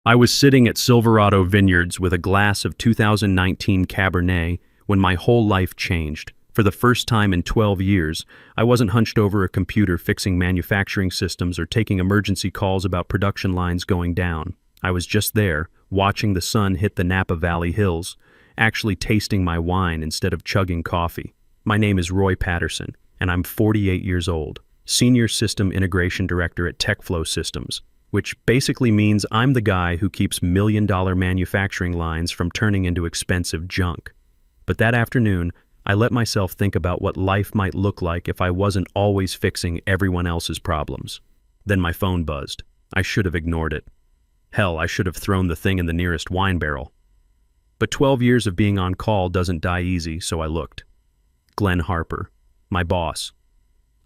I was sitting at Silverado Vineyards with a glass of 2019 Cabernet when my whole life changed. For the first time in 12 years, I wasn't hunched over a computer fixing manufacturing systems or taking emergency calls about production lines going down. I was just there, watching the sun hit the Napa Valley hills, actually tasting my wine instead of chugging coffee. My name is Roy Patterson, and I'm 48 years old, Senior System Integration Director at TechFlow Systems, which basically means I'm the guy who keeps million-dollar manufacturing lines from turning into expensive junk. But that afternoon, I let myself think about what life might look like if I wasn't always fixing everyone else's problems. Then my phone buzzed. I should have ignored it. Hell, I should have thrown the thing in the nearest wine barrel. But 12 years of being on call doesn't die easy, so I looked. Glenn Harper, my boss.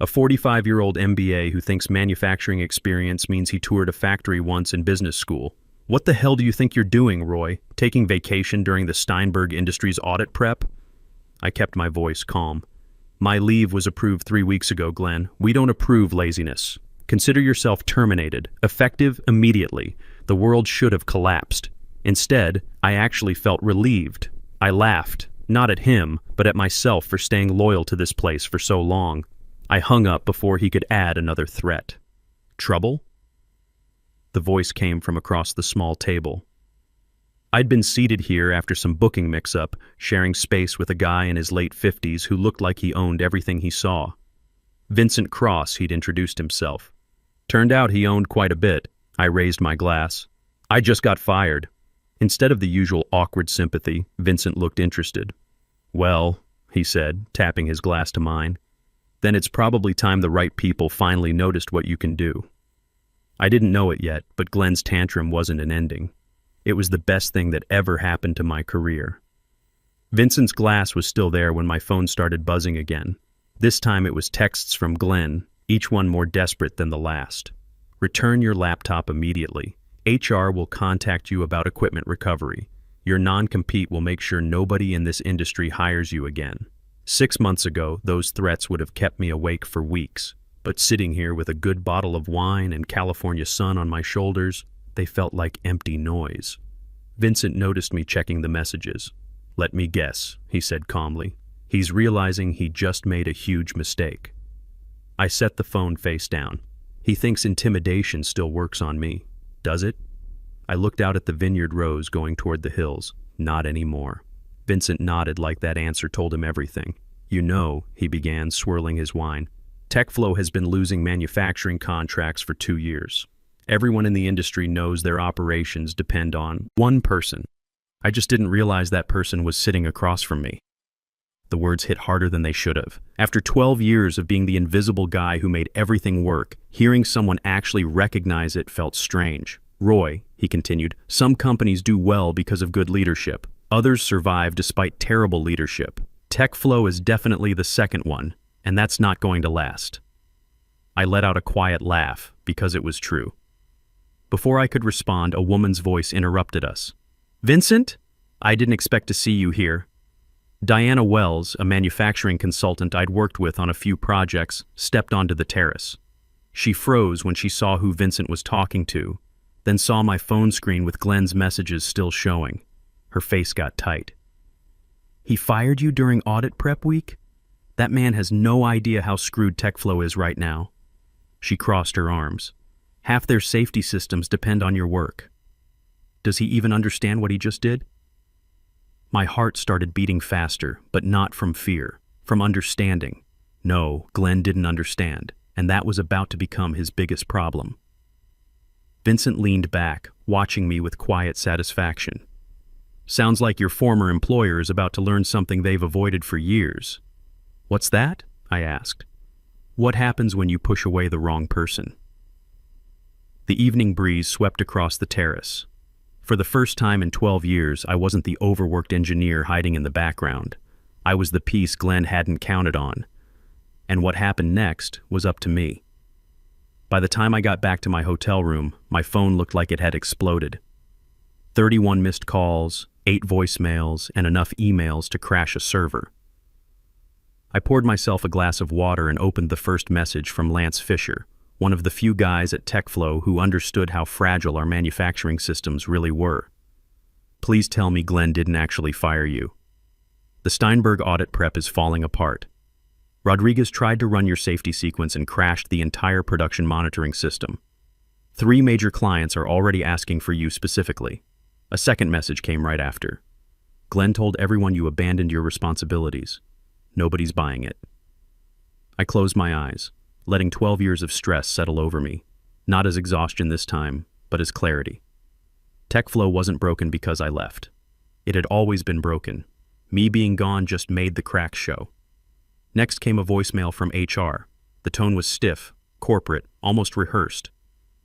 A 45-year-old MBA who thinks manufacturing experience means he toured a factory once in business school. What the hell do you think you're doing, Roy? Taking vacation during the Steinberg Industries audit prep? I kept my voice calm. My leave was approved 3 weeks ago, Glenn. We don't approve laziness. Consider yourself terminated, effective immediately. The world should have collapsed. Instead, I actually felt relieved. I laughed, not at him, but at myself for staying loyal to this place for so long. I hung up before he could add another threat. Trouble? The voice came from across the small table. I'd been seated here after some booking mix-up, sharing space with a guy in his late 50s who looked like he owned everything he saw. Vincent Cross, he'd introduced himself. Turned out he owned quite a bit. I raised my glass. I just got fired. Instead of the usual awkward sympathy, Vincent looked interested. Well, he said, tapping his glass to mine, then it's probably time the right people finally noticed what you can do. I didn't know it yet, but Glenn's tantrum wasn't an ending. It was the best thing that ever happened to my career. Vincent's glass was still there when my phone started buzzing again. This time it was texts from Glenn, each one more desperate than the last. Return your laptop immediately. HR will contact you about equipment recovery. Your non-compete will make sure nobody in this industry hires you again. 6 months ago, those threats would have kept me awake for weeks, but sitting here with a good bottle of wine and California sun on my shoulders, they felt like empty noise. Vincent noticed me checking the messages. Let me guess, he said calmly. He's realizing he just made a huge mistake. I set the phone face down. He thinks intimidation still works on me. Does it? I looked out at the vineyard rows going toward the hills. Not anymore. Vincent nodded like that answer told him everything. You know, he began, swirling his wine. TechFlow has been losing manufacturing contracts for 2 years. Everyone in the industry knows their operations depend on one person. I just didn't realize that person was sitting across from me. The words hit harder than they should have. After 12 years of being the invisible guy who made everything work, hearing someone actually recognize it felt strange. Roy, he continued, some companies do well because of good leadership. Others survive despite terrible leadership. TechFlow is definitely the second one, and that's not going to last. I let out a quiet laugh, because it was true. Before I could respond, a woman's voice interrupted us. Vincent? I didn't expect to see you here. Diana Wells, a manufacturing consultant I'd worked with on a few projects, stepped onto the terrace. She froze when she saw who Vincent was talking to, then saw my phone screen with Glenn's messages still showing. Her face got tight. He fired you during audit prep week? That man has no idea how screwed TechFlow is right now. She crossed her arms. Half their safety systems depend on your work. Does he even understand what he just did? My heart started beating faster, but not from fear, from understanding. No, Glenn didn't understand, and that was about to become his biggest problem. Vincent leaned back, watching me with quiet satisfaction. Sounds like your former employer is about to learn something they've avoided for years. What's that? I asked. What happens when you push away the wrong person? The evening breeze swept across the terrace. For the first time in 12 years, I wasn't the overworked engineer hiding in the background. I was the piece Glenn hadn't counted on. And what happened next was up to me. By the time I got back to my hotel room, my phone looked like it had exploded. 31 missed calls, 8 voicemails, and enough emails to crash a server. I poured myself a glass of water and opened the first message from Lance Fisher, one of the few guys at TechFlow who understood how fragile our manufacturing systems really were. Please tell me Glenn didn't actually fire you. The Steinberg audit prep is falling apart. Rodriguez tried to run your safety sequence and crashed the entire production monitoring system. 3 major clients are already asking for you specifically. A second message came right after. Glenn told everyone you abandoned your responsibilities. Nobody's buying it. I closed my eyes, letting 12 years of stress settle over me, not as exhaustion this time, but as clarity. TechFlow wasn't broken because I left. It had always been broken. Me being gone just made the cracks show. Next came a voicemail from HR. The tone was stiff, corporate, almost rehearsed.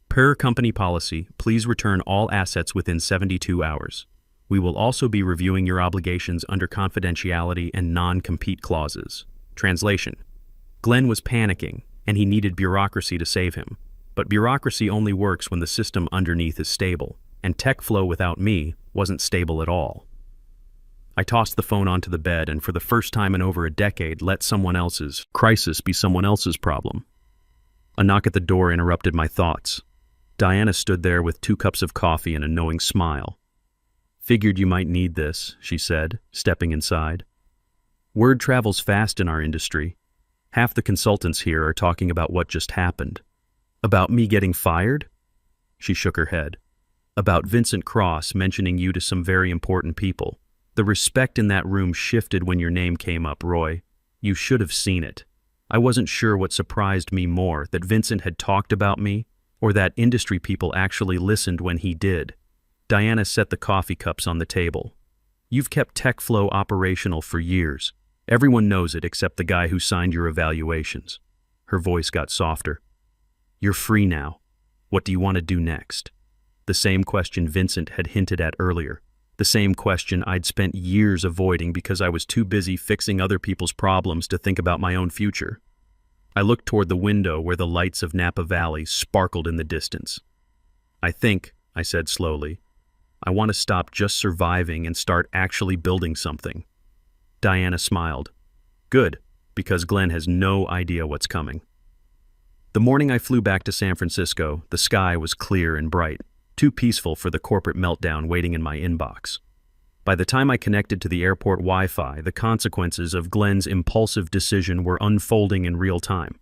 Per company policy, please return all assets within 72 hours. We will also be reviewing your obligations under confidentiality and non-compete clauses. Translation: Glenn was panicking, and he needed bureaucracy to save him. But bureaucracy only works when the system underneath is stable, and TechFlow without me wasn't stable at all. I tossed the phone onto the bed and for the first time in over a decade let someone else's crisis be someone else's problem. A knock at the door interrupted my thoughts. Diana stood there with 2 cups of coffee and a knowing smile. Figured you might need this, she said, stepping inside. Word travels fast in our industry. Half the consultants here are talking about what just happened. About me getting fired? She shook her head. About Vincent Cross mentioning you to some very important people. The respect in that room shifted when your name came up, Roy. You should have seen it. I wasn't sure what surprised me more, that Vincent had talked about me, or that industry people actually listened when he did. Diana set the coffee cups on the table. You've kept TechFlow operational for years. Everyone knows it except the guy who signed your evaluations. Her voice got softer. You're free now. What do you want to do next? The same question Vincent had hinted at earlier. The same question I'd spent years avoiding because I was too busy fixing other people's problems to think about my own future. I looked toward the window where the lights of Napa Valley sparkled in the distance. I said slowly, I want to stop just surviving and start actually building something. Diana smiled. Good, because Glenn has no idea what's coming. The morning I flew back to San Francisco, the sky was clear and bright. Too peaceful for the corporate meltdown waiting in my inbox. By the time I connected to the airport Wi-Fi, the consequences of Glenn's impulsive decision were unfolding in real time.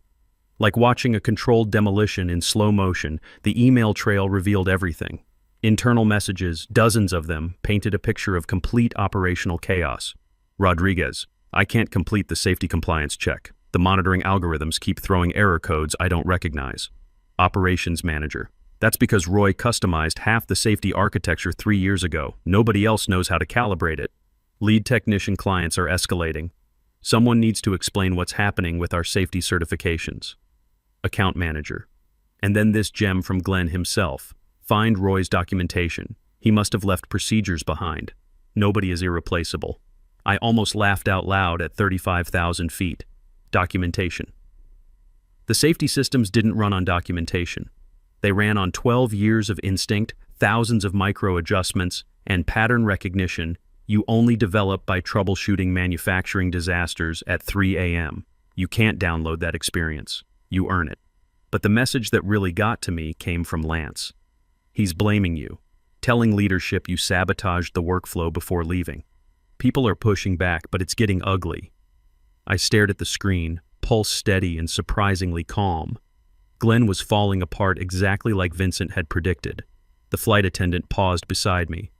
Like watching a controlled demolition in slow motion, the email trail revealed everything. Internal messages, dozens of them, painted a picture of complete operational chaos. Rodriguez, I can't complete the safety compliance check. The monitoring algorithms keep throwing error codes I don't recognize. Operations manager. That's because Roy customized half the safety architecture 3 years ago. Nobody else knows how to calibrate it. Lead technician clients are escalating. Someone needs to explain what's happening with our safety certifications. Account manager. And then this gem from Glenn himself. Find Roy's documentation. He must have left procedures behind. Nobody is irreplaceable. I almost laughed out loud at 35,000 feet. Documentation. The safety systems didn't run on documentation. They ran on 12 years of instinct, thousands of micro adjustments, and pattern recognition you only develop by troubleshooting manufacturing disasters at 3 a.m. You can't download that experience. You earn it. But the message that really got to me came from Lance. He's blaming you, telling leadership you sabotaged the workflow before leaving. People are pushing back, but it's getting ugly. I stared at the screen, pulse steady and surprisingly calm. Glenn was falling apart exactly like Vincent had predicted. The flight attendant paused beside me.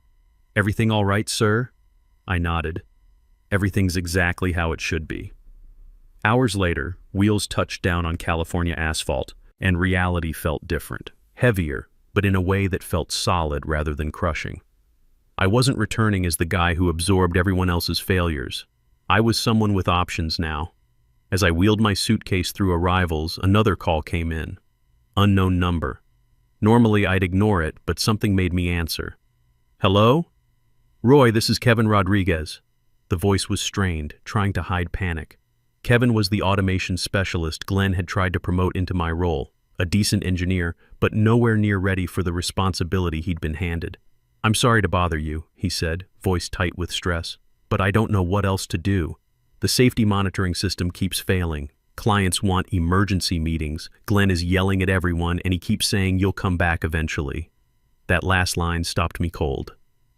Everything all right, sir? I nodded. Everything's exactly how it should be. Hours later, wheels touched down on California asphalt, and reality felt different. Heavier, but in a way that felt solid rather than crushing. I wasn't returning as the guy who absorbed everyone else's failures. I was someone with options now. As I wheeled my suitcase through arrivals, another call came in. Unknown number. Normally I'd ignore it, but something made me answer. Hello? Roy, this is Kevin Rodriguez. The voice was strained, trying to hide panic. Kevin was the automation specialist Glenn had tried to promote into my role, a decent engineer, but nowhere near ready for the responsibility he'd been handed. I'm sorry to bother you, he said, voice tight with stress, but I don't know what else to do. The safety monitoring system keeps failing. Clients want emergency meetings. Glenn is yelling at everyone, and he keeps saying, "You'll come back eventually." That last line stopped me cold.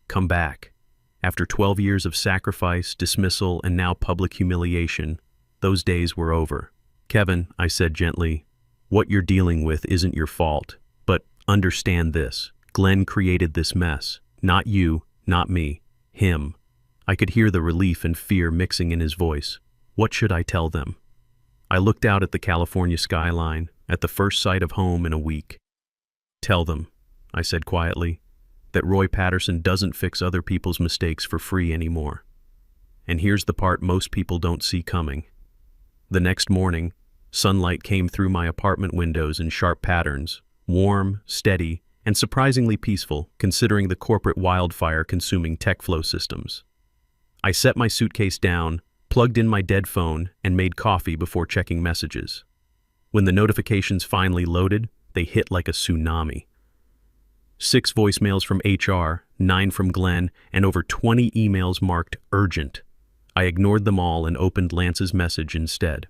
Come back. After 12 years of sacrifice, dismissal, and now public humiliation, those days were over. "Kevin," I said gently, "what you're dealing with isn't your fault. But understand this. Glenn created this mess. Not you, not me. Him." I could hear the relief and fear mixing in his voice. What should I tell them? I looked out at the California skyline, at the first sight of home in a week. "Tell them," I said quietly, "that Roy Patterson doesn't fix other people's mistakes for free anymore." And here's the part most people don't see coming. The next morning, sunlight came through my apartment windows in sharp patterns, warm, steady, and surprisingly peaceful considering the corporate wildfire consuming tech flow systems. I set my suitcase down, plugged in my dead phone, and made coffee before checking messages. When the notifications finally loaded, they hit like a tsunami. 6 voicemails from HR, 9 from Glenn, and over 20 emails marked urgent. I ignored them all and opened Lance's message instead.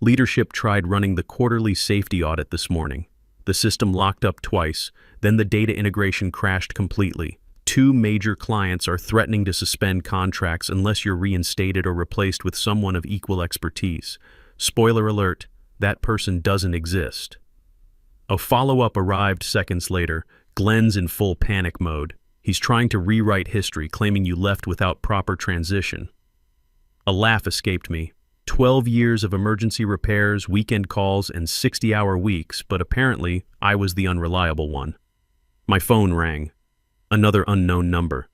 Leadership tried running the quarterly safety audit this morning. The system locked up twice, then the data integration crashed completely. 2 major clients are threatening to suspend contracts unless you're reinstated or replaced with someone of equal expertise. Spoiler alert, that person doesn't exist. A follow-up arrived seconds later. Glenn's in full panic mode. He's trying to rewrite history, claiming you left without proper transition. A laugh escaped me. 12 years of emergency repairs, weekend calls, and 60-hour weeks, but apparently I was the unreliable one. My phone rang. Another unknown number.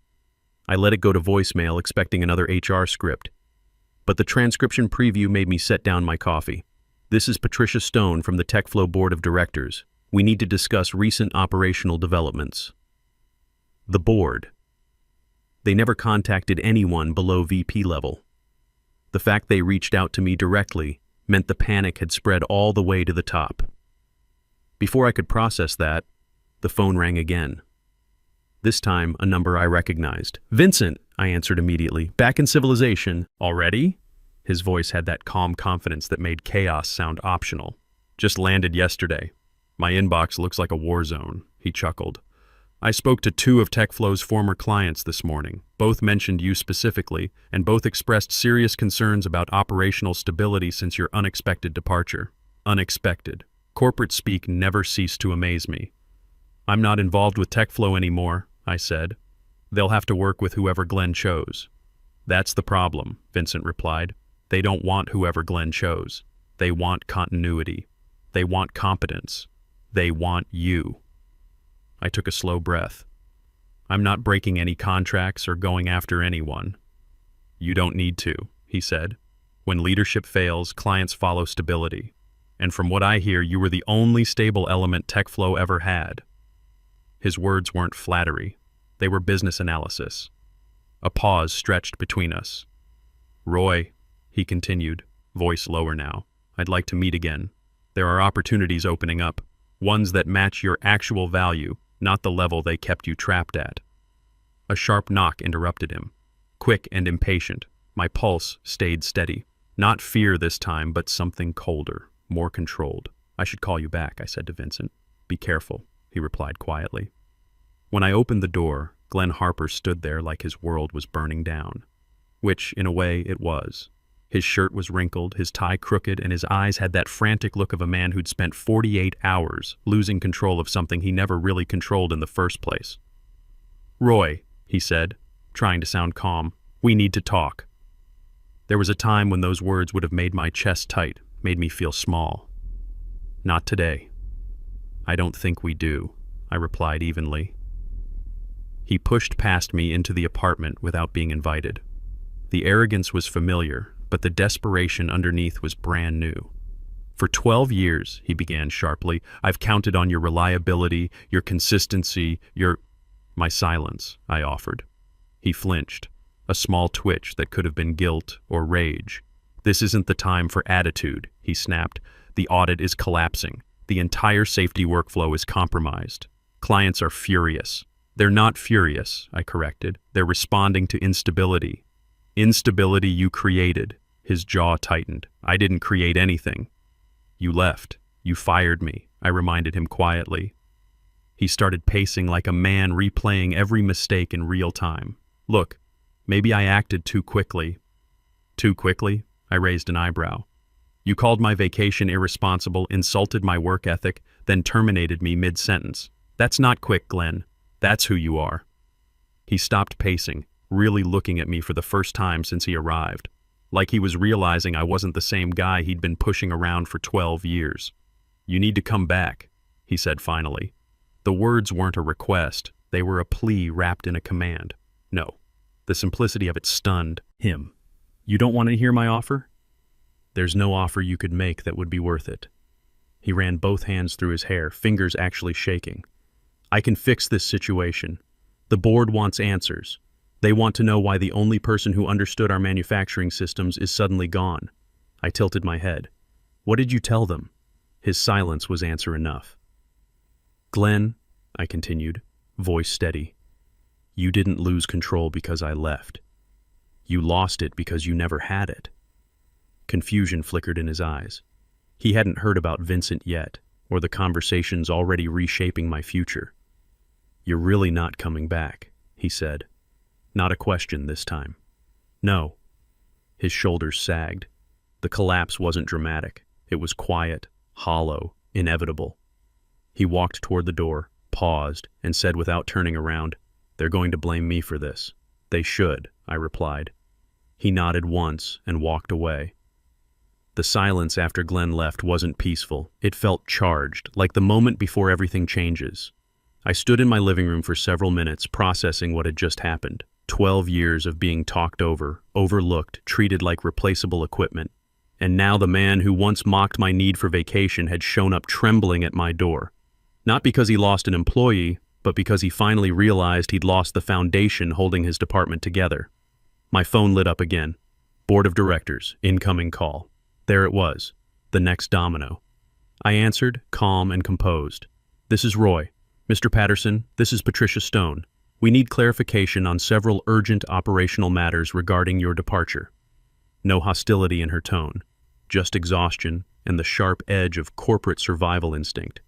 I let it go to voicemail, expecting another HR script. But the transcription preview made me set down my coffee. "This is Patricia Stone from the TechFlow Board of Directors. We need to discuss recent operational developments." The board. They never contacted anyone below VP level. The fact they reached out to me directly meant the panic had spread all the way to the top. Before I could process that, the phone rang again. This time, a number I recognized. "Vincent," I answered immediately. "Back in civilization." "Already?" His voice had that calm confidence that made chaos sound optional. "Just landed yesterday. My inbox looks like a war zone," he chuckled. "I spoke to 2 of TechFlow's former clients this morning. Both mentioned you specifically, and both expressed serious concerns about operational stability since your unexpected departure." Unexpected. Corporate speak never ceased to amaze me. "I'm not involved with TechFlow anymore," I said. "They'll have to work with whoever Glenn chose." "That's the problem," Vincent replied. "They don't want whoever Glenn chose. They want continuity. They want competence. They want you." I took a slow breath. "I'm not breaking any contracts or going after anyone." "You don't need to," he said. "When leadership fails, clients follow stability. And from what I hear, you were the only stable element TechFlow ever had." His words weren't flattery. They were business analysis. A pause stretched between us. "Roy," he continued, voice lower now, "I'd like to meet again. There are opportunities opening up, ones that match your actual value, not the level they kept you trapped at." A sharp knock interrupted him. Quick and impatient, my pulse stayed steady. Not fear this time, but something colder, more controlled. "I should call you back," I said to Vincent. "Be careful," he replied quietly. When I opened the door, Glenn Harper stood there like his world was burning down. Which, in a way, it was. His shirt was wrinkled, his tie crooked, and his eyes had that frantic look of a man who'd spent 48 hours losing control of something he never really controlled in the first place. "Roy," he said, trying to sound calm, "we need to talk." There was a time when those words would have made my chest tight, made me feel small. "Not today." "I don't think we do," I replied evenly. He pushed past me into the apartment without being invited. The arrogance was familiar, but the desperation underneath was brand new. "For 12 years, he began sharply, "I've counted on your reliability, your consistency, your—" "My silence," I offered. He flinched, a small twitch that could have been guilt or rage. "This isn't the time for attitude," he snapped. "The audit is collapsing. The entire safety workflow is compromised. Clients are furious." "They're not furious," I corrected. "They're responding to instability. Instability you created." His jaw tightened. I didn't create anything. You left. You fired me, I reminded him quietly. He started pacing like a man replaying every mistake in real time. Look, maybe I acted too quickly. Too quickly? I raised an eyebrow. You called my vacation irresponsible, insulted my work ethic, then terminated me mid-sentence. That's not quick, Glenn. That's who you are. He stopped pacing, really looking at me for the first time since he arrived, like he was realizing I wasn't the same guy he'd been pushing around for 12 years. You need to come back, he said finally. The words weren't a request, they were a plea wrapped in a command. No, the simplicity of it stunned him. You don't want to hear my offer? There's no offer you could make that would be worth it. He ran both hands through his hair, fingers actually shaking. I can fix this situation. The board wants answers. They want to know why the only person who understood our manufacturing systems is suddenly gone. I tilted my head. What did you tell them? His silence was answer enough. Glenn, I continued, voice steady, you didn't lose control because I left. You lost it because you never had it. Confusion flickered in his eyes. He hadn't heard about Vincent yet, or the conversations already reshaping my future. You're really not coming back, he said. Not a question this time. No. His shoulders sagged. The collapse wasn't dramatic. It was quiet, hollow, inevitable. He walked toward the door, paused, and said without turning around, They're going to blame me for this. They should, I replied. He nodded once and walked away. The silence after Glenn left wasn't peaceful. It felt charged, like the moment before everything changes. I stood in my living room for several minutes, processing what had just happened. 12 years of being talked over, overlooked, treated like replaceable equipment. And now the man who once mocked my need for vacation had shown up trembling at my door. Not because he lost an employee, but because he finally realized he'd lost the foundation holding his department together. My phone lit up again. Board of Directors, incoming call. There it was, the next domino. I answered, calm and composed. This is Roy. Mr. Patterson, this is Patricia Stone. We need clarification on several urgent operational matters regarding your departure. No hostility in her tone, just exhaustion and the sharp edge of corporate survival instinct.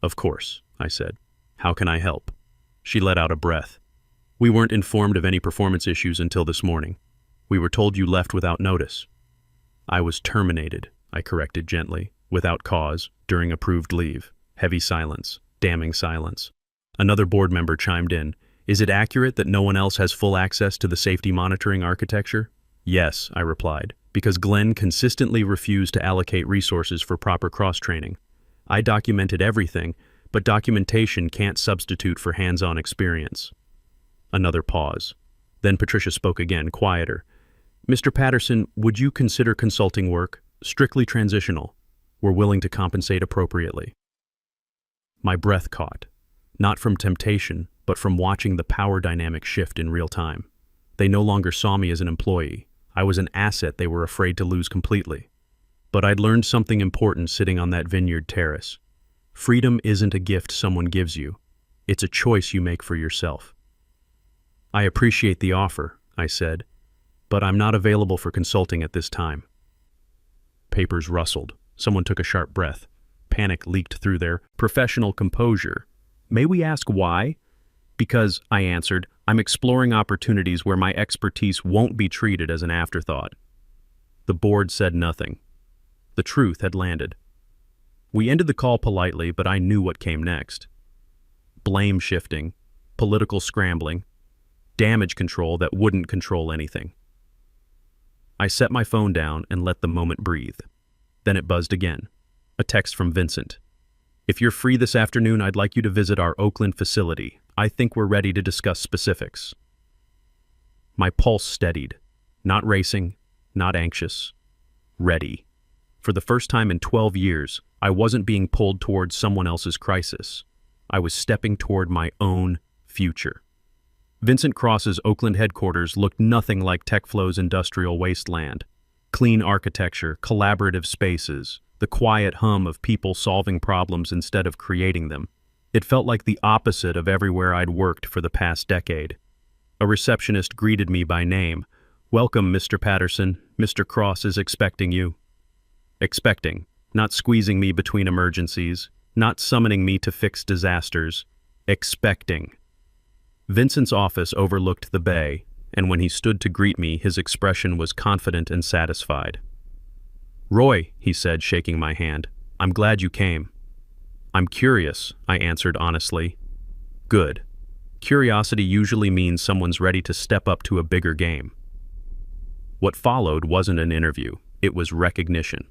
Of course, I said. How can I help? She let out a breath. We weren't informed of any performance issues until this morning. We were told you left without notice. I was terminated, I corrected gently, without cause, during approved leave. Heavy silence, damning silence. Another board member chimed in. Is it accurate that no one else has full access to the safety monitoring architecture? Yes, I replied, because Glenn consistently refused to allocate resources for proper cross-training. I documented everything, but documentation can't substitute for hands-on experience. Another pause. Then Patricia spoke again, quieter. Mr. Patterson, would you consider consulting work, strictly transitional? We're willing to compensate appropriately. My breath caught, not from temptation, but from watching the power dynamic shift in real time. They no longer saw me as an employee. I was an asset they were afraid to lose completely. But I'd learned something important sitting on that vineyard terrace. Freedom isn't a gift someone gives you. It's a choice you make for yourself. I appreciate the offer, I said, but I'm not available for consulting at this time. Papers rustled. Someone took a sharp breath. Panic leaked through their professional composure. May we ask why? Because, I answered, I'm exploring opportunities where my expertise won't be treated as an afterthought. The board said nothing. The truth had landed. We ended the call politely, but I knew what came next. Blame shifting, political scrambling, damage control that wouldn't control anything. I set my phone down and let the moment breathe. Then it buzzed again. A text from Vincent. If you're free this afternoon, I'd like you to visit our Oakland facility. I think we're ready to discuss specifics. My pulse steadied. Not racing, not anxious. Ready. For the first time in 12 years, I wasn't being pulled towards someone else's crisis. I was stepping toward my own future. Vincent Cross's Oakland headquarters looked nothing like TechFlow's industrial wasteland. Clean architecture, collaborative spaces, the quiet hum of people solving problems instead of creating them. It felt like the opposite of everywhere I'd worked for the past decade. A receptionist greeted me by name. Welcome, Mr. Patterson. Mr. Cross is expecting you. Expecting, not squeezing me between emergencies, not summoning me to fix disasters. Expecting. Vincent's office overlooked the bay, and when he stood to greet me, his expression was confident and satisfied. "Roy," he said, shaking my hand, "I'm glad you came." "I'm curious," I answered honestly. "Good. Curiosity usually means someone's ready to step up to a bigger game." What followed wasn't an interview, it was recognition.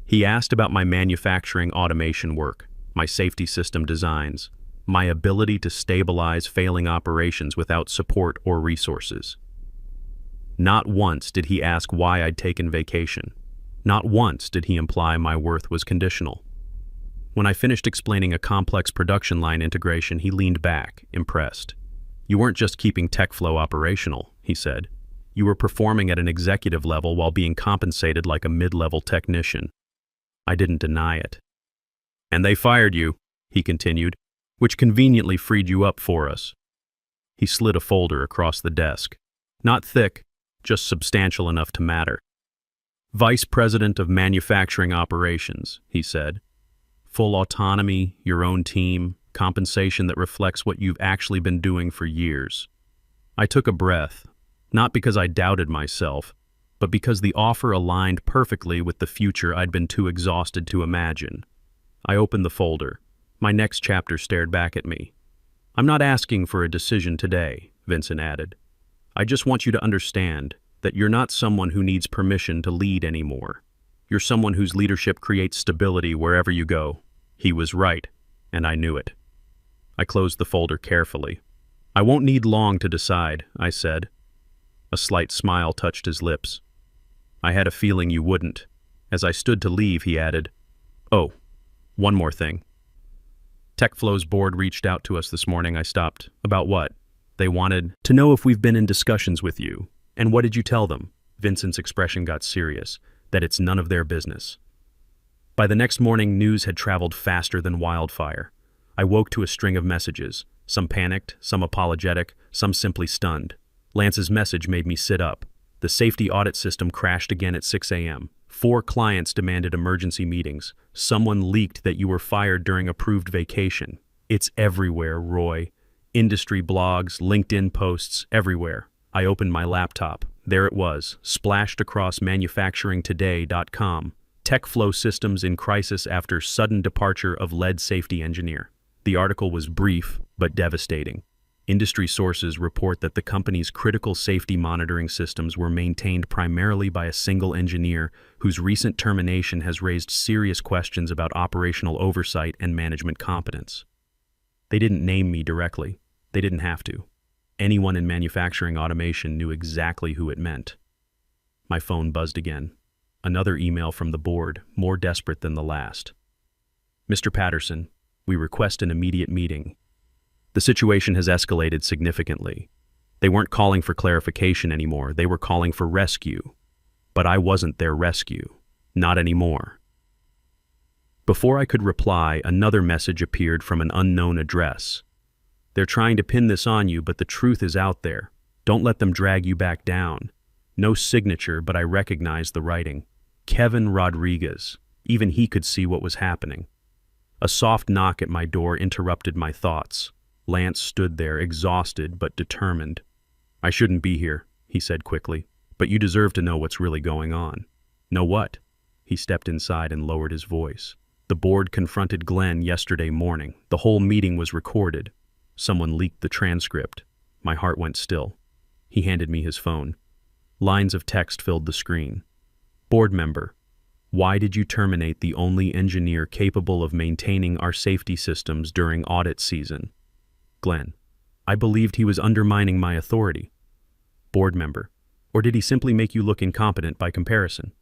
He asked about my manufacturing automation work, my safety system designs, my ability to stabilize failing operations without support or resources. Not once did he ask why I'd taken vacation. Not once did he imply my worth was conditional. When I finished explaining a complex production line integration, he leaned back, impressed. "You weren't just keeping TechFlow operational," he said. "You were performing at an executive level while being compensated like a mid-level technician." I didn't deny it. "And they fired you," he continued, "which conveniently freed you up for us." He slid a folder across the desk. Not thick, just substantial enough to matter. "Vice President of Manufacturing Operations," he said. "Full autonomy, your own team, compensation that reflects what you've actually been doing for years." I took a breath, not because I doubted myself, but because the offer aligned perfectly with the future I'd been too exhausted to imagine. I opened the folder. My next chapter stared back at me. "I'm not asking for a decision today," Vincent added. "I just want you to understand that you're not someone who needs permission to lead anymore. You're someone whose leadership creates stability wherever you go." He was right, and I knew it. I closed the folder carefully. "I won't need long to decide," I said. A slight smile touched his lips. "I had a feeling you wouldn't." As I stood to leave, he added, "Oh, one more thing. TechFlow's board reached out to us this morning." I stopped. "About what?" "They wanted to know if we've been in discussions with you." "And what did you tell them?" Vincent's expression got serious. "That it's none of their business." By the next morning, news had traveled faster than wildfire. I woke to a string of messages, some panicked, some apologetic, some simply stunned. Lance's message made me sit up. The safety audit system crashed again at 6 a.m. 4 clients demanded emergency meetings. Someone leaked that you were fired during approved vacation. It's everywhere, Roy. Industry blogs, LinkedIn posts, everywhere. I opened my laptop. There it was, splashed across manufacturingtoday.com. TechFlow systems in crisis after sudden departure of lead safety engineer. The article was brief, but devastating. Industry sources report that the company's critical safety monitoring systems were maintained primarily by a single engineer whose recent termination has raised serious questions about operational oversight and management competence. They didn't name me directly. They didn't have to. Anyone in manufacturing automation knew exactly who it meant. My phone buzzed again. Another email from the board, more desperate than the last. "Mr. Patterson, we request an immediate meeting. The situation has escalated significantly. They weren't calling for clarification anymore, they were calling for rescue. But I wasn't their rescue. Not anymore." Before I could reply, another message appeared from an unknown address. "They're trying to pin this on you, but the truth is out there. Don't let them drag you back down." No signature, but I recognized the writing. Kevin Rodriguez. Even he could see what was happening. A soft knock at my door interrupted my thoughts. Lance stood there, exhausted but determined. "I shouldn't be here," he said quickly, "but you deserve to know what's really going on." "Know what?" He stepped inside and lowered his voice. "The board confronted Glenn yesterday morning. The whole meeting was recorded. Someone leaked the transcript." My heart went still. He handed me his phone. Lines of text filled the screen. "Board member, why did you terminate the only engineer capable of maintaining our safety systems during audit season?" Glenn, "I believed he was undermining my authority." Board member, "Or did he simply make you look incompetent by comparison?"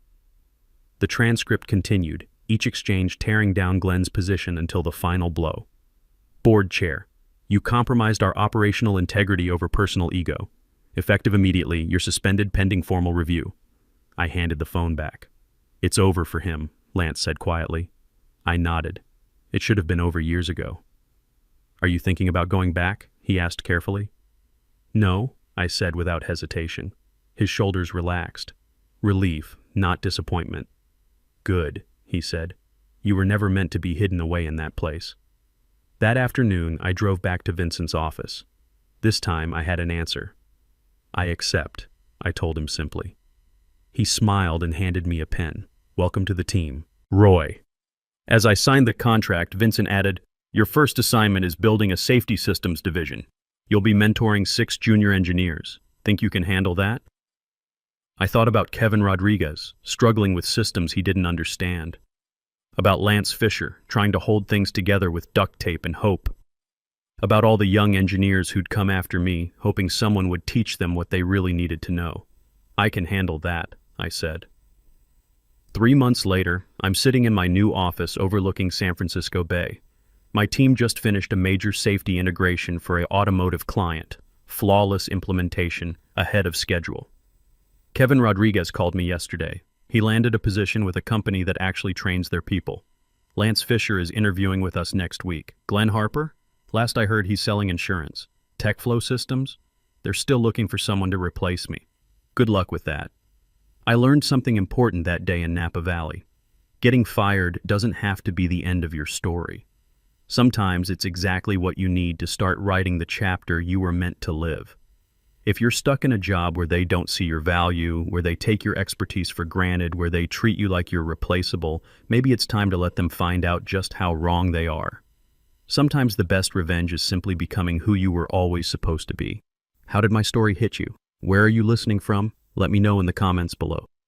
The transcript continued, each exchange tearing down Glenn's position until the final blow. "Board chair, you compromised our operational integrity over personal ego. Effective immediately, you're suspended pending formal review." I handed the phone back. "It's over for him," Lance said quietly. I nodded. It should have been over years ago. "Are you thinking about going back?" he asked carefully. "No," I said without hesitation. His shoulders relaxed. Relief, not disappointment. Good, he said. You were never meant to be hidden away in that place. That afternoon, I drove back to Vincent's office. This time, I had an answer. I accept, I told him simply. He smiled and handed me a pen. Welcome to the team, Roy. As I signed the contract, Vincent added, your first assignment is building a safety systems division. You'll be mentoring 6 junior engineers. Think you can handle that? I thought about Kevin Rodriguez, struggling with systems he didn't understand. About Lance Fisher, trying to hold things together with duct tape and hope. About all the young engineers who'd come after me, hoping someone would teach them what they really needed to know. I can handle that, I said. 3 months later, I'm sitting in my new office overlooking San Francisco Bay. My team just finished a major safety integration for an automotive client. Flawless implementation, ahead of schedule. Kevin Rodriguez called me yesterday. He landed a position with a company that actually trains their people. Lance Fisher is interviewing with us next week. Glenn Harper? Last I heard, he's selling insurance. TechFlow Systems? They're still looking for someone to replace me. Good luck with that. I learned something important that day in Napa Valley. Getting fired doesn't have to be the end of your story. Sometimes it's exactly what you need to start writing the chapter you were meant to live. If you're stuck in a job where they don't see your value, where they take your expertise for granted, where they treat you like you're replaceable, maybe it's time to let them find out just how wrong they are. Sometimes the best revenge is simply becoming who you were always supposed to be. How did my story hit you? Where are you listening from? Let me know in the comments below.